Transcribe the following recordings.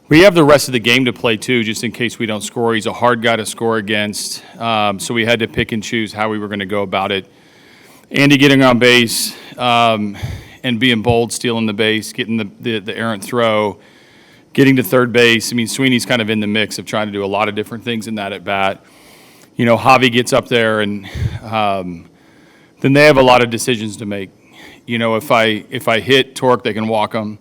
we have the rest of the game to play too, just in case we don't score. He's a hard guy to score against, so we had to pick and choose how we were going to go about it. Andy getting on base and being bold, stealing the base, getting the errant throw, getting to third base. I mean, Sweeney's kind of in the mix of trying to do a lot of different things in that at bat. You know, Javi gets up there, and then they have a lot of decisions to make. You know, if I hit Torque, they can walk him.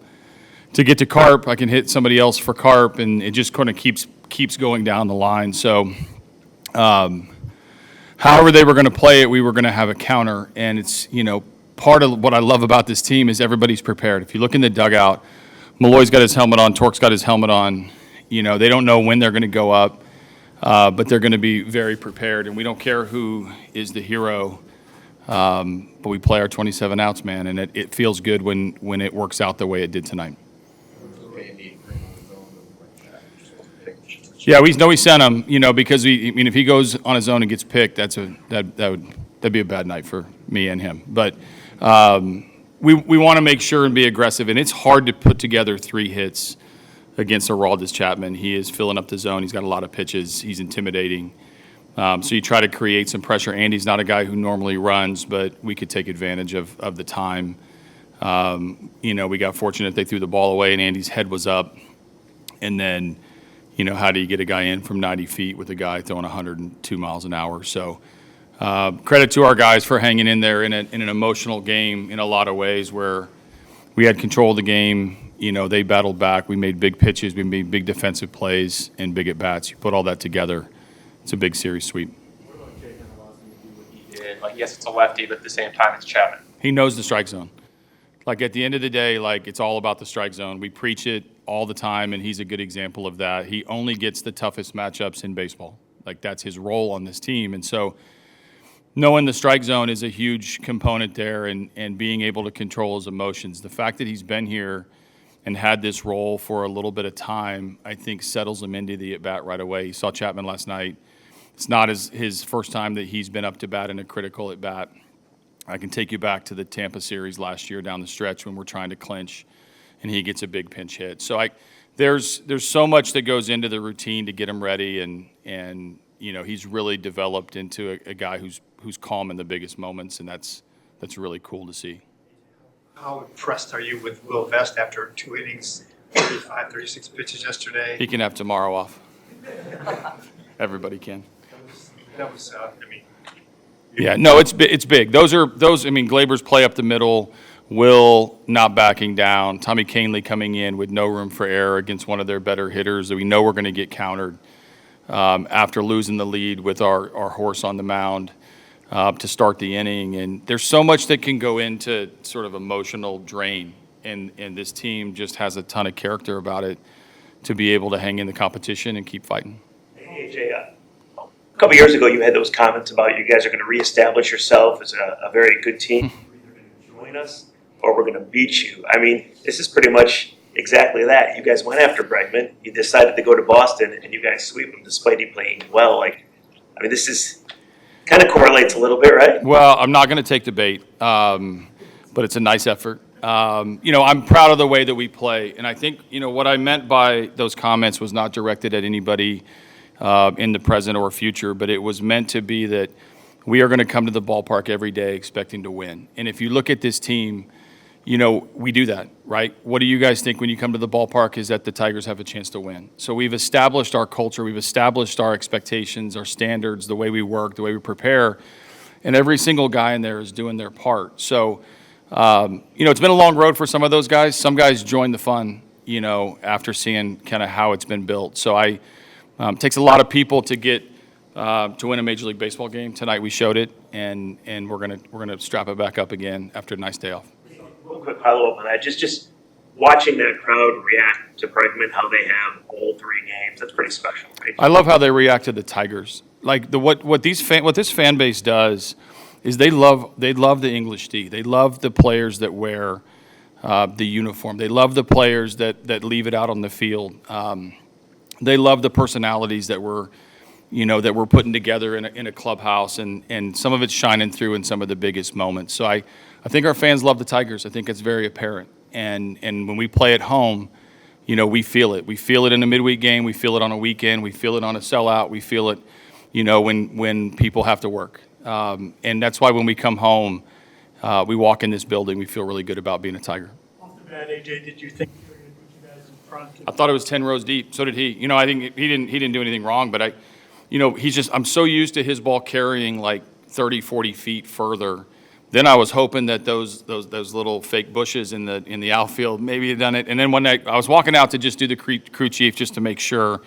To get to Carp, I can hit somebody else for Carp, and it just kind of keeps going down the line. So, however they were going to play it, we were going to have a counter. And it's, you know, part of what I love about this team is everybody's prepared. If you look in the dugout, Malloy's got his helmet on, Torque's got his helmet on. You know, they don't know when they're going to go up, but they're going to be very prepared. And we don't care who is the hero, but we play our 27 outs, man, and it feels good when it works out the way it did tonight. Yeah, we know we sent him, you know, because if he goes on his own and gets picked, that'd be a bad night for me and him. But we want to make sure and be aggressive, and it's hard to put together 3 hits against Aroldis Chapman. He is filling up the zone. He's got a lot of pitches. He's intimidating. So you try to create some pressure. Andy's not a guy who normally runs, but we could take advantage of the time. You know, we got fortunate they threw the ball away, and Andy's head was up, and then. You know, how do you get a guy in from 90 feet with a guy throwing 102 miles an hour? So credit to our guys for hanging in there in an emotional game in a lot of ways where we had control of the game. You know, they battled back. We made big pitches. We made big defensive plays and big at-bats. You put all that together, it's a big series sweep. What about Jacob allows him to do what he did? Like, yes, it's a lefty, but at the same time, it's Chapman. He knows the strike zone. Like, at the end of the day, like, it's all about the strike zone. We preach it all the time, and he's a good example of that. He only gets the toughest matchups in baseball. Like, that's his role on this team. And so knowing the strike zone is a huge component there and being able to control his emotions. The fact that he's been here and had this role for a little bit of time, I think settles him into the at-bat right away. He saw Chapman last night. It's not his first time that he's been up to bat in a critical at-bat. I can take you back to the Tampa series last year down the stretch when we're trying to clinch, and he gets a big pinch hit. So there's so much that goes into the routine to get him ready, and you know, he's really developed into a guy who's calm in the biggest moments, and that's really cool to see. How impressed are you with Will Vest after 2 innings, 35, 36 pitches yesterday? He can have tomorrow off. Everybody can. That was I mean. Yeah, no, it's big. Those. I mean, Glaber's play up the middle, Will not backing down, Tommy Kahnle coming in with no room for error against one of their better hitters that we know we're going to get countered after losing the lead with our horse on the mound to start the inning. And there's so much that can go into sort of emotional drain, and this team just has a ton of character about it to be able to hang in the competition and keep fighting. Hey, AJ, a couple years ago, you had those comments about you guys are going to reestablish yourself as a very good team. We're either going to join us or we're going to beat you. I mean, this is pretty much exactly that. You guys went after Bregman. You decided to go to Boston, and you guys sweep him despite he playing well. Like, I mean, this is kind of correlates a little bit, right? Well, I'm not going to take the bait, but it's a nice effort. You know, I'm proud of the way that we play, and I think, you know, what I meant by those comments was not directed at anybody in the present or future, but it was meant to be that we are going to come to the ballpark every day expecting to win. And if you look at this team, you know, we do that, right? What do you guys think when you come to the ballpark is that the Tigers have a chance to win? So we've established our culture, we've established our expectations, our standards, the way we work, the way we prepare, and every single guy in there is doing their part. So, you know, it's been a long road for some of those guys. Some guys join the fun, you know, after seeing kind of how it's been built. So it takes a lot of people to get to win a Major League Baseball game. Tonight we showed it, and we're gonna strap it back up again after a nice day off. Real quick follow-up on that. Just watching that crowd react to Bregman, how they have all 3 games, that's pretty special, right? I love how they react to the Tigers. Like what this fan base does is they love the English D. They love the players that wear the uniform. They love the players that leave it out on the field. They love the personalities that we're putting together in a clubhouse, and some of it's shining through in some of the biggest moments. So I think our fans love the Tigers. I think it's very apparent. And when we play at home, you know, we feel it. We feel it in a midweek game. We feel it on a weekend. We feel it on a sellout. We feel it, you know, when people have to work. And that's why when we come home, we walk in this building, we feel really good about being a Tiger. Off the bat, AJ, did you think you were going to put you guys in front? I thought it was 10 rows deep. So did he. You know, I think he didn't do anything wrong, but you know, I'm so used to his ball carrying like 30, 40 feet further. Then I was hoping that those little fake bushes in the outfield maybe had done it. And then one night I was walking out to just do the crew chief just to make sure.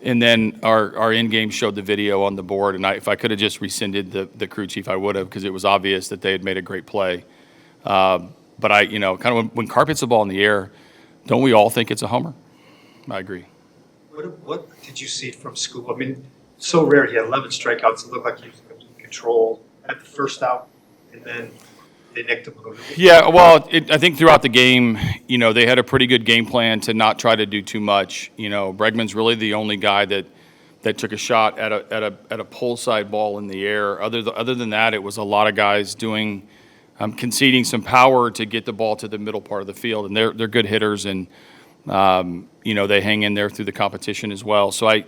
And then our in-game showed the video on the board. And if I could have just rescinded the crew chief, I would have, because it was obvious that they had made a great play. But you know, kind of when Carp hits the ball in the air, don't we all think it's a homer? I agree. What did you see from Scoop? I mean, so rare. He had 11 strikeouts. It looked like he was in control at the first out, and then they nicked him a little bit. Yeah, well, I think throughout the game, you know, they had a pretty good game plan to not try to do too much. You know, Bregman's really the only guy that took a shot at a pull side ball in the air. Other than that, it was a lot of guys doing conceding some power to get the ball to the middle part of the field, and they're good hitters, and you know, they hang in there through the competition as well. So I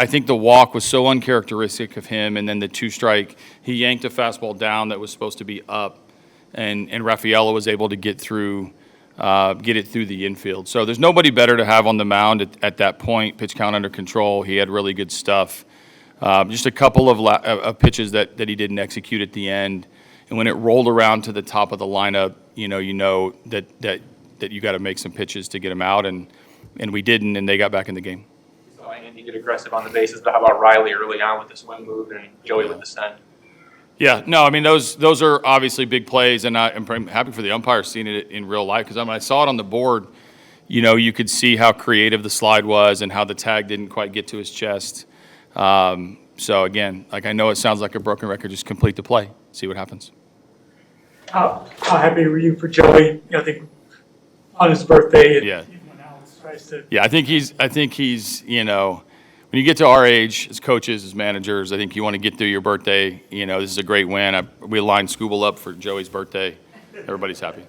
think the walk was so uncharacteristic of him, and then the two strike, he yanked a fastball down that was supposed to be up, and Raffaello was able to get it through the infield. So there's nobody better to have on the mound at that point. Pitch count under control. He had really good stuff. Just a couple of pitches that he didn't execute at the end, and when it rolled around to the top of the lineup, you know that you got to make some pitches to get him out, and we didn't, and they got back in the game. So Andy get aggressive on the bases, but how about Riley early on with the swing move and Joey with the send? Yeah, no, I mean those are obviously big plays, and I'm happy for the umpire seeing it in real life, because when I saw it on the board, you know, you could see how creative the slide was and how the tag didn't quite get to his chest. So again, like, I know it sounds like a broken record, just complete the play, see what happens. How happy were you for Joey? You know, I think on his birthday, Yeah. even when Alex tries to. Yeah, I think he's, you know, when you get to our age, as coaches, as managers, I think you want to get through your birthday. You know, this is a great win. We lined Scooble up for Joey's birthday. Everybody's happy.